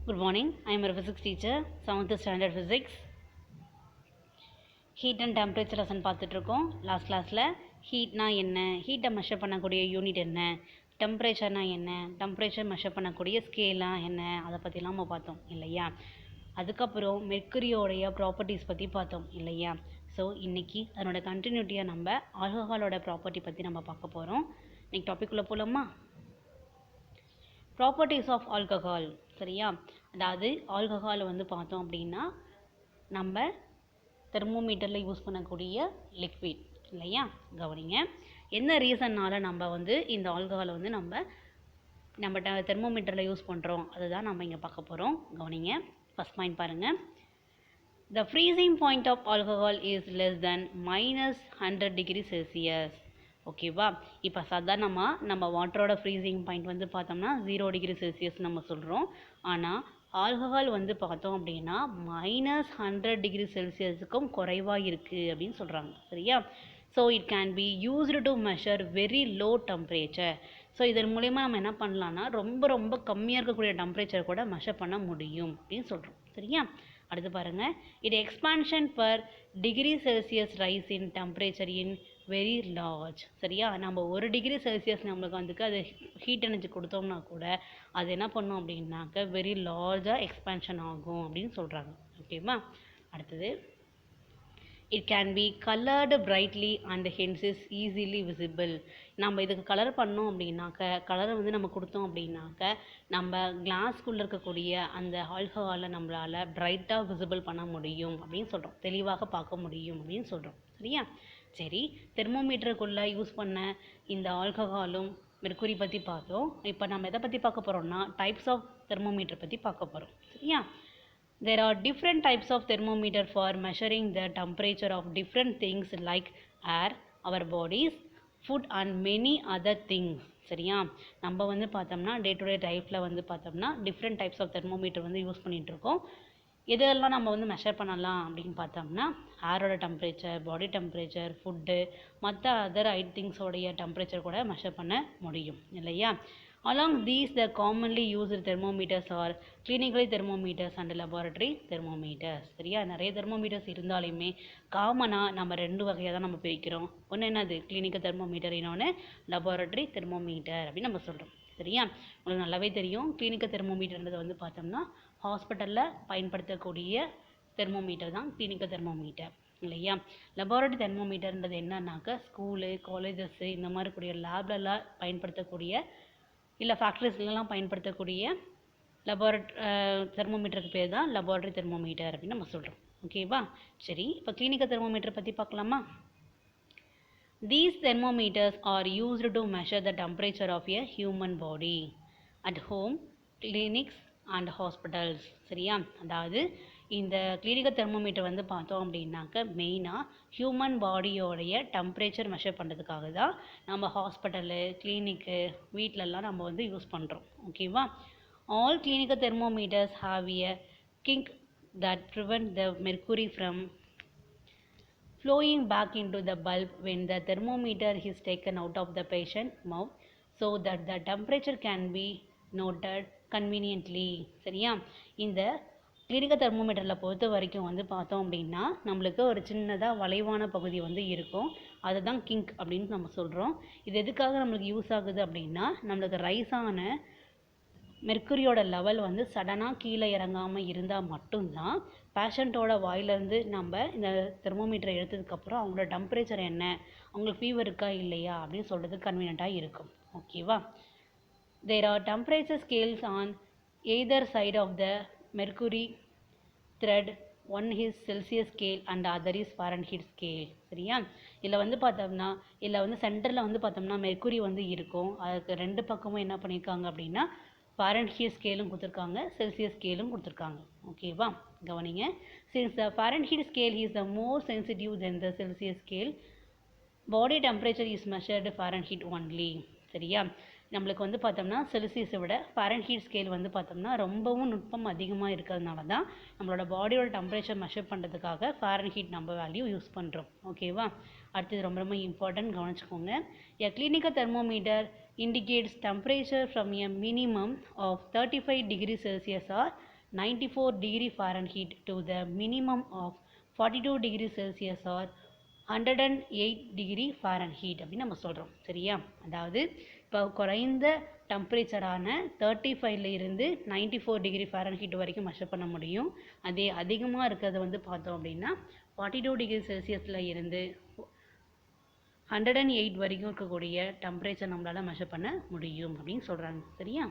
Good morning. I am a physics teacher, 7th standard physics. Heat and temperature lesson பார்த்துட்டு இருக்கோம். Last கிளாஸில் ஹீட்னா என்ன, ஹீட்டை மெஷர் பண்ணக்கூடிய யூனிட் என்ன, டெம்பரேச்சர்னா என்ன, டெம்பரேச்சர் மெஷர் பண்ணக்கூடிய ஸ்கேலாம் என்ன, அதை பற்றிலாம் நம்ம பார்த்தோம் இல்லையா. அதுக்கப்புறம் மெர்க்குரியோடைய ப்ராப்பர்ட்டிஸ் பற்றி பார்த்தோம் இல்லையா. ஸோ இன்றைக்கி அதனோட கண்டினியூட்டியாக நம்ம ஆல்கஹாலோட ப்ராப்பர்ட்டி பற்றி நம்ம பார்க்க போகிறோம். இன்றைக்கி டாபிக்குள்ளே போகலாமா. ப்ராப்பர்ட்டிஸ் ஆஃப் ஆல்கஹால், சரியா. அதாவது ஆல்கஹால் வந்து பார்த்தோம் அப்படின்னா நம்ம தெர்மோமீட்டரில் யூஸ் பண்ணக்கூடிய லிக்விட் இல்லையா. கவனிங்க, என்ன ரீசன்னால் நம்ம வந்து இந்த ஆல்கஹாலை வந்து நம்ம தெர்மோமீட்டரில் யூஸ் பண்ணுறோம், அதுதான் நம்ம இங்கே பார்க்க போகிறோம். கவனிங்க, ஃபஸ்ட் பாயிண்ட் பாருங்கள். The freezing point of alcohol is less than -100 degree Celsius. ஓகேவா. இப்போ சாதாரணமாக நம்ம வாட்டரோட ஃப்ரீசிங் பாயிண்ட் வந்து பார்த்தோம்னா 0 டிகிரி செல்சியஸ் நம்ம சொல்கிறோம். ஆனால் ஆல்கஹால் வந்து பார்த்தோம் அப்படின்னா -100 டிகிரி செல்சியஸுக்கும் குறைவாக இருக்குது அப்படின்னு சொல்கிறாங்க, சரியா. So it can be used to measure very low temperature. So இதன் மூலயமா நம்ம என்ன பண்ணலான்னா ரொம்ப கம்மியாக இருக்கக்கூடிய டெம்பரேச்சர் கூட மெஷர் பண்ண முடியும் அப்படின்னு சொல்கிறோம், சரியா. அடுத்து பாருங்கள், it expansion per degree Celsius rice in temperature in very large, சரியா. நம்ம 1 டிகிரி செல்சியஸ் நம்மளுக்கு வந்துக்கு அது ஹீட் எனர்ஜி கொடுத்தோம்னா கூட அது என்ன பண்ணும் அப்படின்னாக்க வெரி லார்ஜாக எக்ஸ்பான்ஷன் ஆகும் அப்படின்னு சொல்கிறாங்க, ஓகேவா. அடுத்தது, it can be coloured brightly and hence is easily visible. நம்ம இதுக்கு கலர் பண்ணோம் அப்படின்னாக்க, கலரை வந்து நம்ம கொடுத்தோம் அப்படின்னாக்க நம்ம கிளாஸ்க்குள்ளே இருக்கக்கூடிய அந்த ஆல்கஹாலை நம்மளால் பிரைட்டாக விசிபிள் பண்ண முடியும் அப்படின்னு சொல்கிறோம், தெளிவாக பார்க்க முடியும் அப்படின்னு சொல்கிறோம், சரியா. சரி, தெர்மோமீட்டருக்குள்ளே யூஸ் பண்ண இந்த ஆல்கஹாலும் மெர்க்குரி பற்றி பார்த்தோம். இப்போ நம்ம எதை பற்றி பார்க்க போகிறோம்னா டைப்ஸ் ஆஃப் தெர்மோமீட்டர் பற்றி பார்க்க போகிறோம், சரியா. There are different types of thermometer for measuring the temperature of different things like air, our bodies, food and many other things, சரியா. நம்ம வந்து பார்த்தோம்னா டே டு டே லைஃப்பில் வந்து பார்த்தோம்னா டிஃப்ரெண்ட் டைப்ஸ் ஆஃப் தெர்மோமீட்டர் வந்து யூஸ் பண்ணிகிட்ருக்கோம். எதெல்லாம் நம்ம வந்து மெஷர் பண்ணலாம் அப்படின்னு பார்த்தோம்னா ஏரோட டெம்பரேச்சர், பாடி டெம்பரேச்சர், ஃபுட்டு, மற்ற அதர் திங்ஸோடைய டெம்பரேச்சர் கூட மெஷர் பண்ண முடியும் இல்லையா. Along these, the commonly used thermometers are clinical thermometers and laboratory thermometers, சரியா. நிறைய தெர்மோமீட்டர்ஸ் இருந்தாலுமே காமனாக நம்ம 2 வகையாக தான் நம்ம பிரிக்கிறோம். ஒன்று என்னது கிளினிக்கல் தெர்மோமீட்டர், இன்னொன்று லெபார்டரி தெர்மோமீட்டர் அப்படின்னு நம்ம சொல்கிறோம், சரியா. உங்களுக்கு நல்லாவே தெரியும், கிளினிக்கல் தெர்மோமீட்டர்ன்றது வந்து பார்த்தோம்னா ஹாஸ்பிட்டலில் பயன்படுத்தக்கூடிய தெர்மோமீட்டர் தான் கிளினிக்கல் தெர்மோமீட்டர் இல்லையா. லெபார்டரி தெர்மோமீட்டர்ன்றது என்னன்னாக்க ஸ்கூலு, காலேஜஸ்ஸு இந்த மாதிரி கூடிய லேப்லலாம் பயன்படுத்தக்கூடிய இல்லை ஃபேக்ட்ரிஸ்லாம் பயன்படுத்தக்கூடிய தெர்மோமீட்டருக்கு பேர் தான் லெபார்டரி தெர்மோமீட்டர் அப்படின்னு நம்ம சொல்கிறோம், ஓகேவா. சரி, இப்போ கிளினிக்கல் தெர்மோமீட்டர் பற்றி பார்க்கலாமா. These thermometers are used to measure the temperature of a human body at home, clinics and hospitals, சரியா. அதாவது இந்த கிளினிக்கல் தெர்மோமீட்டர் வந்து பார்த்தோம் அப்படின்னாக்க மெயினாக ஹியூமன் பாடியோடைய டெம்பரேச்சர் மெஷர் பண்ணுறதுக்காக தான் நம்ம ஹாஸ்பிட்டலு, கிளினிக்கு, வீட்டிலலாம் நம்ம வந்து யூஸ் பண்ணுறோம், ஓகேவா. All clinical thermometers have a king that prevent the mercury from flowing back into the bulb when the thermometer is taken out of the patient mouth so that the temperature can be noted conveniently, சரியா. இந்த clinical தெர்மோமீட்டரில் பொறுத்த வரைக்கும் வந்து பார்த்தோம் அப்படின்னா நம்மளுக்கு ஒரு சின்னதாக வளைவான பகுதி வந்து இருக்கும், அதுதான் கிங்க் அப்படின்னு நம்ம சொல்கிறோம். இது எதுக்காக நம்மளுக்கு யூஸ் ஆகுது அப்படின்னா நம்மளுக்கு ரைஸான மெர்க்குரியோட லெவல் வந்து சடனாக கீழே இறங்காமல் இருந்தால் மட்டும்தான் பேஷண்ட்டோட வாயிலேருந்து நம்ம இந்த தெர்மோமீட்டரை எடுத்ததுக்கப்புறம் அவங்களோட டெம்பரேச்சர் என்ன, அவங்களுக்கு ஃபீவர் இருக்கா இல்லையா அப்படின்னு சொல்கிறதுக்கு கன்வீனியண்ட்டாக இருக்கும், ஓகேவா. There are temperature scales on either side of the mercury thread. One is Celsius scale and other is Fahrenheit scale, சரியா. இதில் வந்து பார்த்தோம்னா இதில் வந்து சென்டரில் வந்து பார்த்தோம்னா மெர்க்குரி வந்து இருக்கும், அதுக்கு 2 பக்கமும் என்ன பண்ணியிருக்காங்க அப்படின்னா ஃபாரன்ஹீட் ஸ்கேலும் கொடுத்துருக்காங்க, செல்சியஸ் ஸ்கேலும் கொடுத்துருக்காங்க, ஓகேவா. கவனிங்க, since the Fahrenheit scale is the more sensitive than the Celsius scale, body temperature is measured Fahrenheit only, சரியா. நம்மளுக்கு வந்து பார்த்தோம்னா செல்சியஸை விட ஃபாரன்ஹீட் ஸ்கேல் வந்து பார்த்தோம்னா ரொம்பவும் நுட்பம் அதிகமாக இருக்கிறதுனால தான் நம்மளோட பாடியோட டெம்பரேச்சர் மெஷர் பண்ணுறதுக்காக ஃபாரன்ஹீட் நம்ம வேல்யூ யூஸ் பண்ணுறோம், ஓகேவா. அடுத்தது ரொம்ப இம்பார்ட்டன்ட், கவனிச்சுக்கோங்க. A clinical thermometer indicates temperature from a minimum of 35 degrees Celsius or 94 degree Fahrenheit to the minimum of 42 degree Celsius or 108 degree Fahrenheit அப்படின்னு நம்ம சொல்கிறோம். சரியா? அதாவது இப்போ குறைந்த டெம்பரேச்சரான 35 இருந்து 94 டிகிரி ஃபாரன்ஹீட் வரைக்கும் மெஷர் பண்ண முடியும். அதே அதிகமாக இருக்கிறது வந்து பார்த்தோம் அப்படின்னா 42 டிகிரி செல்சியஸில் இருந்து 108 வரைக்கும் இருக்கக்கூடிய டெம்பரேச்சர் நம்மளால் மெஷர் பண்ண முடியும் அப்படின்னு சொல்கிறாங்க. சரியா?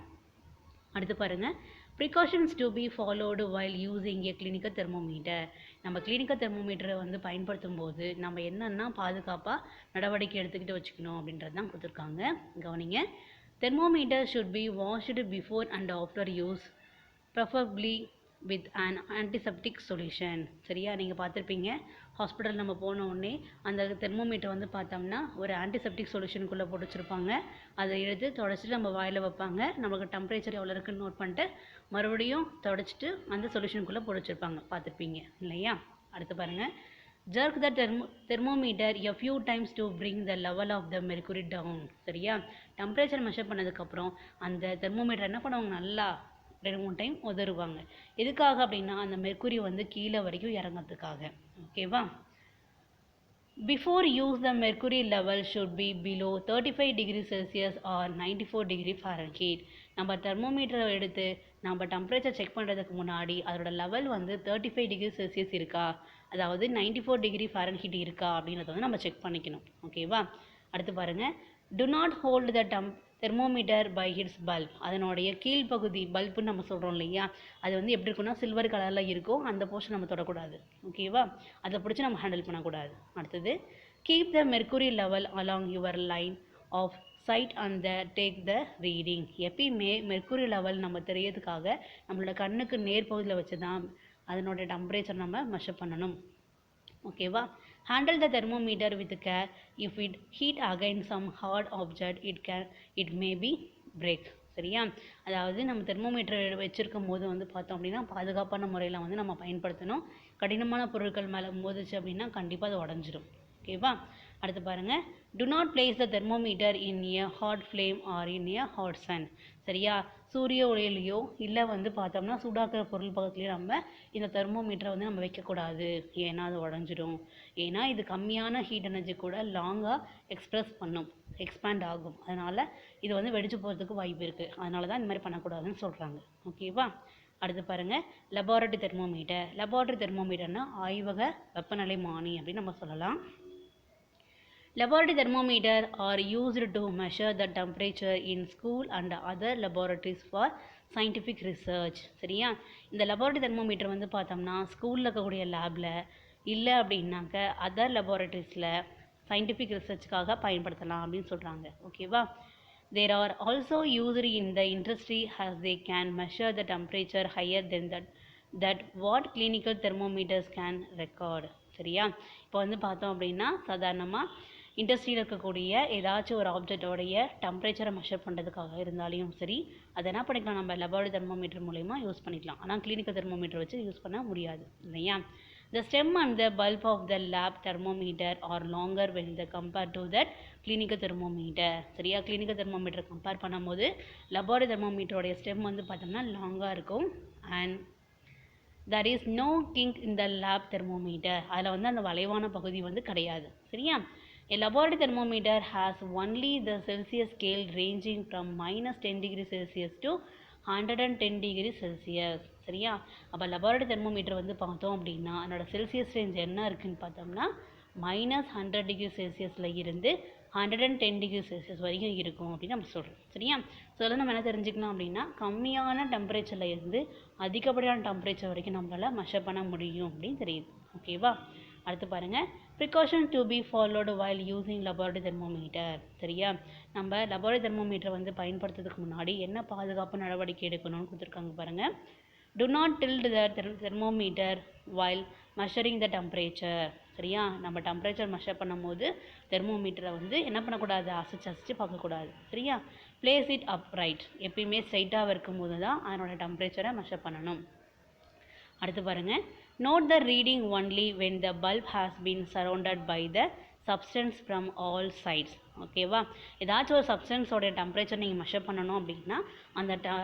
அடுத்து பாருங்கள், precautions to be followed while using A clinical thermometer. நம்ம கிளினிக்கல் தெர்மோமீட்டரை வந்து பயன்படுத்தும் போது நம்ம என்னென்னா பாதுகாப்பாக நடவடிக்கை எடுத்துக்கிட்டு வச்சுக்கணும் அப்படின்றது தான் கொடுத்துருக்காங்க. கவனிங்க. Thermometer should be washed before and after use, preferably with an antiseptic solution. சரியா? நீங்கள் பார்த்துருப்பீங்க, ஹாஸ்பிட்டல் நம்ம போன உடனே அந்த தெர்மோமீட்டர் வந்து பார்த்தோம்னா ஒரு ஆன்டிசெப்டிக் சொல்யூஷனுக்குள்ளே போட்டு வச்சுருப்பாங்க. அதை எடுத்து தொடச்சிட்டு நம்ம வாயில் வைப்பாங்க. நமக்கு டெம்பரேச்சர் எவ்வளோ இருக்குன்னு நோட் பண்ணிட்டு மறுபடியும் தொடச்சிட்டு அந்த சொல்யூஷனுக்குள்ளே போட்டு வச்சுருப்பாங்க. பார்த்துருப்பீங்க இல்லையா? அடுத்து பாருங்கள், jerk the thermometer a few times to bring the level of the mercury down. சரியா? டெம்பரேச்சர் மெஷர் பண்ணதுக்கப்புறம் அந்த தெர்மோமீட்டர் என்ன பண்ணுவாங்க, நல்லா 2-3 டைம் உதறுவாங்க. எதுக்காக அப்படின்னா அந்த மெர்க்குரி வந்து கீழே வரைக்கும் இறங்கிறதுக்காக. ஓகேவா? Before use the mercury level should be below 35 degree Celsius or 94 degree Fahrenheit. நம்ம தெர்மோமீட்டரை எடுத்து நம்ம டெம்பரேச்சர் செக் பண்ணுறதுக்கு முன்னாடி அதோட லெவல் வந்து 35 டிகிரி செல்சியஸ் இருக்கா, அதாவது 94 டிகிரி ஃபாரன்ஹீட் இருக்கா அப்படின்றத வந்து நம்ம செக் பண்ணிக்கணும். ஓகேவா? அடுத்து பாருங்கள், do not hold the thermometer by its bulb. அதனுடைய கீழ்ப்பகுதி பல்புன்னு நம்ம சொல்கிறோம் இல்லையா, அது வந்து எப்படி இருக்குன்னா சில்வர் கலரில் இருக்கும். அந்த போர்ஷன் நம்ம தொடக்கூடாது. ஓகேவா? அதை பிடிச்சி நம்ம ஹேண்டில் பண்ணக்கூடாது. அடுத்தது, keep the mercury level along your line of sight and take the reading. எப்பயுமே மெர்க்குரி லெவல் நம்ம தெரியறதுக்காக நம்மளோட கண்ணுக்கு நேர்பகுதியில் வச்சு தான் அதனோட டெம்பரேச்சர் நம்ம மெஷர் பண்ணணும். ஓகேவா? Handle the thermometer with care. If it hit against some hard object it may be break. சரியா? அதாவது நம்ம தெர்மோமீட்டர் வச்சுருக்கும் போது வந்து பார்த்தோம் அப்படின்னா பாதுகாப்பான முறையில் வந்து நம்ம பயன்படுத்தணும். கடினமான பொருட்கள் மேலே மோதிச்சு அப்படின்னா கண்டிப்பாக அது உடஞ்சிரும். ஓகேவா? அடுத்து பாருங்கள், do not place the thermometer in a hot flame or in a hot sun. சரியா? சூரிய ஒளியிலையோ இல்லை வந்து பார்த்தோம்னா சூடாக்கிற பொருள் பக்கத்துலேயோ நம்ம இந்த தெர்மோமீட்டரை வந்து நம்ம வைக்கக்கூடாது. ஏன்னா அது உடஞ்சிடும். ஏன்னா இது கம்மியான ஹீட் எனர்ஜி கூட லாங்காக எக்ஸ்பேண்ட் ஆகும். அதனால் இது வந்து வெடிச்சு போகிறதுக்கு வாய்ப்பு இருக்குது. அதனால தான் இந்த மாதிரி பண்ணக்கூடாதுன்னு சொல்கிறாங்க. ஓகேவா? அடுத்து பாருங்கள், லெபார்ட்டரி தெர்மோமீட்டர். லெபார்ட்டரி தெர்மோமீட்டர்னா ஆய்வக வெப்பநிலைமானி அப்படின்னு நம்ம சொல்லலாம். Laboratory thermometer are used to measure the temperature in school and other laboratories for scientific research. சரியா? இந்த laboratory thermometer வந்து பார்த்தோம்னா ஸ்கூலில் இருக்கக்கூடிய லேபில் இல்லை அப்படின்னாக்க அதர் லெபார்ட்டரிஸில் சயின்டிஃபிக் ரிசர்ச்சுக்காக பயன்படுத்தலாம் அப்படின்னு சொல்கிறாங்க. ஓகேவா? There are also used in the industry as they can measure the temperature higher than that what clinical thermometers can record. சரியா? இப்போ வந்து பார்த்தோம் அப்படின்னா சாதாரணமாக இண்டஸ்ட்ரியில் இருக்கக்கூடிய ஏதாச்சும் ஒரு ஆப்ஜெக்டோடைய டெம்பரேச்சரை மெஷர் பண்ணுறதுக்காக இருந்தாலையும் சரி, அதை என்ன பண்ணிக்கலாம், நம்ம லெபார்ட்டரி தெர்மோமீட்டர் மூலமா யூஸ் பண்ணிக்கலாம். ஆனால் கிளினிக்கல் தெர்மோமீட்டர் வச்சு யூஸ் பண்ண முடியாது இல்லையா? The stem and the bulb of the lab thermometer are longer when the compared to that clinical thermometer. சரியா? கிளினிக்கல் தெர்மோமீட்டர் கம்பேர் பண்ணும்போது லெபார்ட்டரி தெர்மோமீட்டரோடைய ஸ்டெம் வந்து பார்த்தோம்னா லாங்காக இருக்கும். And there is no kink in the lab thermometer. அதில் வந்து அந்த வளைவான பகுதி வந்து கிடையாது. சரியா? A laboratory thermometer has only the Celsius scale ranging from -10 degree Celsius to 110 degree Celsius. சரியா? அப்போ லெபார்ட்டரி தெர்மோமீட்டர் வந்து பார்த்தோம் அப்படின்னா அதனோட செல்சியஸ் ரேஞ்ச் என்ன இருக்குன்னு பார்த்தோம்னா -100 டிகிரி செல்சியஸில் இருந்து 110 டிகிரி செல்சியஸ் வரைக்கும் இருக்கும் அப்படின்னு நம்ம சொல்கிறோம். சரியா? ஸோ அதெல்லாம் நம்ம என்ன தெரிஞ்சுக்கலாம் அப்படின்னா கம்மியான டெம்பரேச்சரில் இருந்து அதிகப்படியான டெம்பரேச்சர் வரைக்கும் நம்மளால் மெஷர் பண்ண முடியும் அப்படின்னு தெரியுது. ஓகேவா? அடுத்து பாருங்கள், precaution to be followed while using laboratory thermometer. சரியா? நம்ம லெபார்ட்டரி தெர்மோமீட்டரை வந்து பயன்படுத்துறதுக்கு முன்னாடி என்ன பாதுகாப்பு நடவடிக்கை எடுக்கணும்னு கொடுத்துருக்காங்க பாருங்கள். Do not tilt the thermometer while measuring the temperature. சரியா? நம்ம டெம்பரேச்சர் மெஷர் பண்ணும்போது தெர்மோமீட்டரை வந்து என்ன பண்ணக்கூடாது, அசைச்சு பார்க்கக்கூடாது. சரியா? Place it up right. எப்பயுமே ஸ்ட்ரைட்டாக இருக்கும்போது தான் அதனோட டெம்பரேச்சரை மெஷர் பண்ணணும். அடுத்து பாருங்கள், note the reading only when the bulb has been surrounded by the substance from all sides. ஓகேவா? ஏதாச்சும் ஒரு சப்ஸ்டன்ஸோடைய டெம்பரேச்சர் நீங்கள் மெஷர் பண்ணணும் அப்படின்னா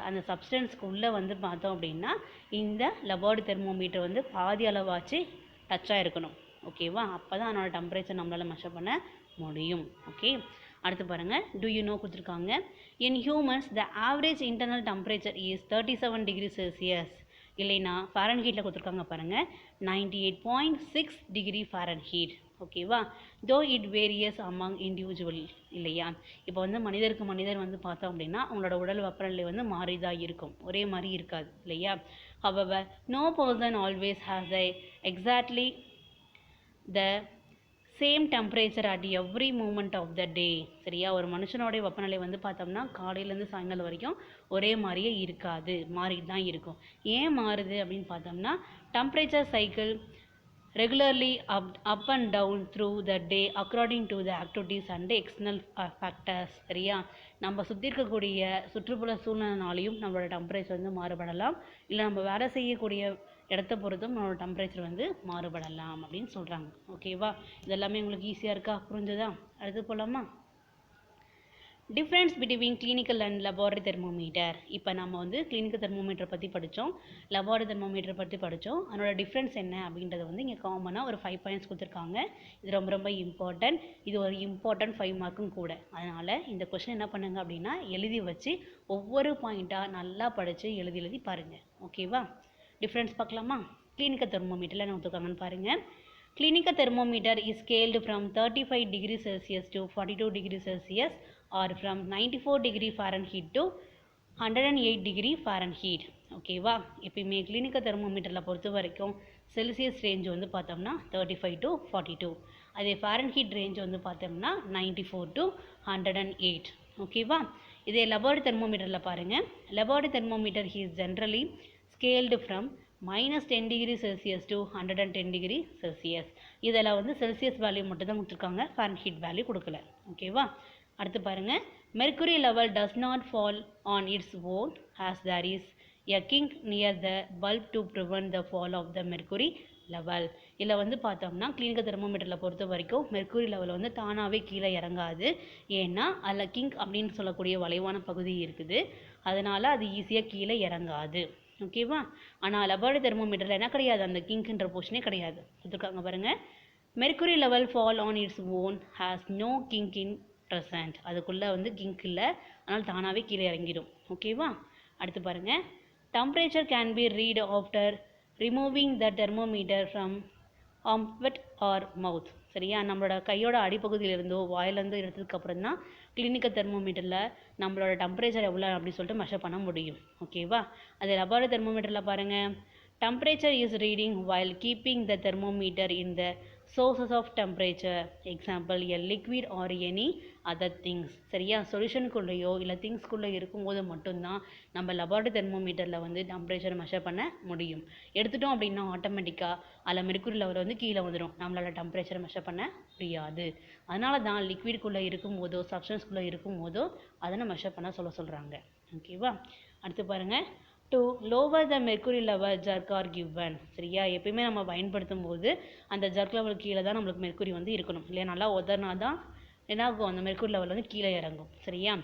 அந்த சப்ஸ்டன்ஸ்க்கு உள்ளே வந்து பார்த்தோம் அப்படின்னா இந்த லெபார்டரி தெர்மோமீட்டர் வந்து பாதி அளவாச்சு டச்சாக இருக்கணும். ஓகேவா? அப்போ தான் அதனோட டெம்பரேச்சர் நம்மளால் மெஷர் பண்ண முடியும். ஓகே, அடுத்து பாருங்கள், டு யூ நோ கொடுத்துருக்காங்க. In humans the average internal temperature is 37 degree Celsius. இல்லைனா ஃபாரன்ஹீட்டில் கொடுத்துருக்காங்க பாருங்கள், 98.6 டிகிரி ஃபாரன்ஹீட். ஓகேவா? Though it various among individual. இல்லையா? இப்போ வந்து மனிதருக்கு மனிதர் வந்து பார்த்தோம் அப்படின்னா அவங்களோட உடல் வெப்பநிலை வந்து மாறிதான் இருக்கும், ஒரே மாதிரி இருக்காது. இல்லையா? however no person always has the exactly the same temperature at every moment of the day. சரியா? ஒரு மனுஷனோடைய வெப்பநிலை வந்து பார்த்தோம்னா காலையிலேருந்து சாயங்காலம் வரைக்கும் ஒரே மாதிரியே இருக்காது, மாறிட்டு தான் இருக்கும். ஏன் மாறுது அப்படின்னு பார்த்தோம்னா temperature cycle regularly up and down through the day according to the activities and external factors. சரியா? நம்ம சுற்றி இருக்கக்கூடிய சுற்றுப்புற சூழ்நிலைனாலையும் நம்மளோட டெம்பரேச்சர் வந்து மாறுபடலாம், இல்லை நம்ம வேலை செய்யக்கூடிய இடத்த பொறுத்தும் நம்மளோட டெம்பரேச்சர் வந்து மாறுபடலாம் அப்படின்னு சொல்கிறாங்க. ஓகேவா? இதெல்லாமே உங்களுக்கு ஈஸியாக இருக்கா? புரிஞ்சுதா? அடுத்து போகலாமா? Difference between clinical and laboratory thermometer. இப்போ நம்ம வந்து கிளினிக்கல் தெர்மோமீட்டர் பற்றி படித்தோம், லெபார்டரி தெர்மோமீட்டர் பற்றி படித்தோம். அதனோட டிஃப்ரென்ஸ் என்ன அப்படின்றத வந்து இங்கே காமனாக ஒரு 5 பாயிண்ட்ஸ் கொடுத்துருக்காங்க. இது ரொம்ப ரொம்ப இம்பார்ட்டன்ட். இது ஒரு இம்பார்ட்டன்ட் 5 மார்க்கும் கூட. அதனால் இந்த கொஸ்டின் என்ன பண்ணுங்க அப்படின்னா எழுதி வச்சு ஒவ்வொரு பாயிண்ட்டாக நல்லா படித்து எழுதி பாருங்கள். ஓகேவா? டிஃப்ரென்ஸ் பார்க்கலாமா? கிளினிக்கல் தெர்மோமீட்டரில் என்ன கொடுத்துருக்காங்கன்னு பாருங்கள். Clinical thermometer is scaled from 35 degree Celsius to 42 degree Celsius or from 94 degree Fahrenheit to 108 degree Fahrenheit. ஓகேவா? எப்பயுமே கிளினிக்கல் தெர்மோமீட்டரில் பொறுத்த வரைக்கும் செல்சியஸ் ரேஞ்ச் வந்து பார்த்தோம்னா 35 டு 42. அதே ஃபாரன்ஹீட் ரேஞ்ச் வந்து பார்த்தோம்னா 94 டு 108. ஓகேவா? இதே லெபார்டரி தெர்மோமீட்டரில் பாருங்கள். Laboratory thermometer is generally scaled from -10 degree Celsius to 110 degree Celsius. இதில் வந்து செல்சியஸ் வேல்யூ மட்டும் தான் கொடுத்துருக்காங்க, ஃபாரன்ஹீட் வேல்யூ கொடுக்கல. ஓகேவா? அடுத்து பாருங்கள், mercury level does not fall on its own as there is a kink near the bulb to prevent the fall of the mercury level. இதில் வந்து பார்த்தோம்னா கிளினிக்கல் தெர்மோமீட்டரில் பொறுத்த வரைக்கும் மெர்க்குரி லெவல் வந்து தானாகவே கீழே இறங்காது. ஏன்னா அதில் கிங்க் அப்படின்னு சொல்லக்கூடிய வளைவான பகுதி இருக்குது, அதனால் அது ஈஸியாக கீழே இறங்காது. ஓகேவா? ஆனால் லெபார்டரி தெர்மோமீட்டரில் என்ன கிடையாது, அந்த கிங்க்ன்ற போர்ஷனே கிடையாது. கொடுத்துருக்காங்க பாருங்கள், mercury level fall on its own has no kink in present. அதுக்குள்ளே வந்து கிங்க் இல்லை, அதனால் தானாகவே கீழே இறங்கிடும். ஓகேவா? அடுத்து பாருங்கள், temperature can be read after removing the thermometer from armpit or mouth. சரியா? நம்மளோட கையோட அடிப்பகுதியிலிருந்தோ வாயிலேருந்து எடுத்ததுக்கப்புறம் தான் கிளினிக்கல் தெர்மோமீட்டரில் நம்மளோட டெம்பரேச்சர் எவ்வளோ அப்படின்னு சொல்லிட்டு மெஷர் பண்ண முடியும். ஓகேவா? அதே லெபார்டரி தெர்மோமீட்டரில் பாருங்கள், temperature is reading while keeping the thermometer in the sources of temperature, example a liquid or any other things. சரியா? சொல்யூஷனுக்குள்ளேயோ இல்லை திங்ஸ்குள்ளே இருக்கும்போது மட்டும்தான் நம்ம லெபார்டரி தெர்மோமீட்டரில் வந்து டெம்பரேச்சர் மெஷர் பண்ண முடியும். எடுத்துட்டோம் அப்படின்னா ஆட்டோமேட்டிக்காக அதில் மெர்க்குரி லெவல் வந்து கீழே வந்துடும், நம்மளால் டெம்பரேச்சர் மெஷர் பண்ண முடியாது. அதனால தான் லிக்விட்குள்ளே இருக்கும்போதோ சப்ஸ்டன்ஸ்குள்ளே இருக்கும்போதோ அதை மெஷர் பண்ண சொல்கிறாங்க. ஓகேவா? அடுத்து பாருங்கள், to lower the mercury level jerk R given. சரியா? எப்பயுமே நம்ம பயன்படுத்தும் போது அந்த ஜர்க் லெவல் கீழே தான் நம்மளுக்கு மெர்க்குரி வந்து இருக்கணும். இல்லையா? நல்லா உதறினா தான் என்ன ஆகும், அந்த மெர்க்குரி லெவல் வந்து கீழே இறங்கும். சரியா?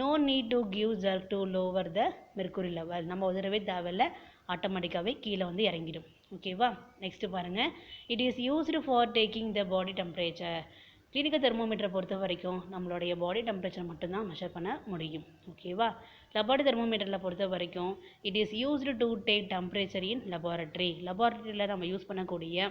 No need to give jerk to lower the mercury level. நம்ம உதறவே தேவையில்லை, ஆட்டோமேட்டிக்காகவே கீழே வந்து இறங்கிடும். ஓகேவா? நெக்ஸ்ட்டு பாருங்கள், it is used for taking the body temperature. Clinical தெர்மோமீட்டரை பொறுத்த வரைக்கும் நம்மளுடைய பாடி டெம்பரேச்சர் மட்டும்தான் மெஷர் பண்ண முடியும். ஓகேவா? லெபார்டரி தெர்மோமீட்டரில் பொறுத்த வரைக்கும் it is used to take temperature in laboratory. லெபார்டரியில் நம்ம யூஸ் பண்ணக்கூடிய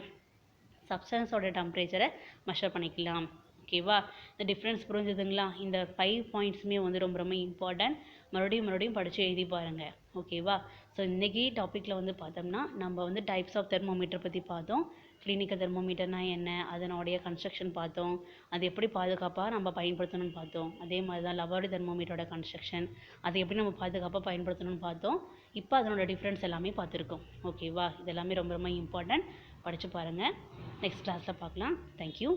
சப்ஸ்டன்ஸோட டெம்பரேச்சரை மெஷர் பண்ணிக்கலாம். ஓகேவா? இந்த டிஃப்ரென்ஸ் புரிஞ்சுதுங்களா? இந்த 5 பாயிண்ட்ஸுமே வந்து ரொம்ப ரொம்ப இம்பார்ட்டன்ட். மறுபடியும் படித்து எழுதி பாருங்கள். ஓகேவா? ஸோ இன்றைக்கி டாப்பிக்கில் வந்து பார்த்தோம்னா நம்ம வந்து டைப்ஸ் ஆஃப் தெர்மோமீட்டர் பற்றி பார்த்தோம். கிளினிக்கல் தெர்மோமீட்டர்னால் என்ன, அதனுடைய கன்ஸ்ட்ரக்ஷன் பார்த்தோம், அது எப்படி பாதுகாப்பாக நம்ம பயன்படுத்தணும்னு பார்த்தோம். அதே மாதிரி தான் லெபார்டரி தெர்மோமீட்டரோட கன்ஸ்ட்ரக்ஷன், அதை எப்படி நம்ம பாதுகாப்பாக பயன்படுத்தணும்னு பார்த்தோம். இப்போ அதனோட டிஃப்ரென்ஸ் எல்லாமே பார்த்துருக்கோம். ஓகேவா? இது எல்லாமே ரொம்ப ரொம்ப இம்பார்ட்டன்ட். படித்து பாருங்கள். நெக்ஸ்ட் கிளாஸில் பார்க்கலாம். தேங்க்யூ.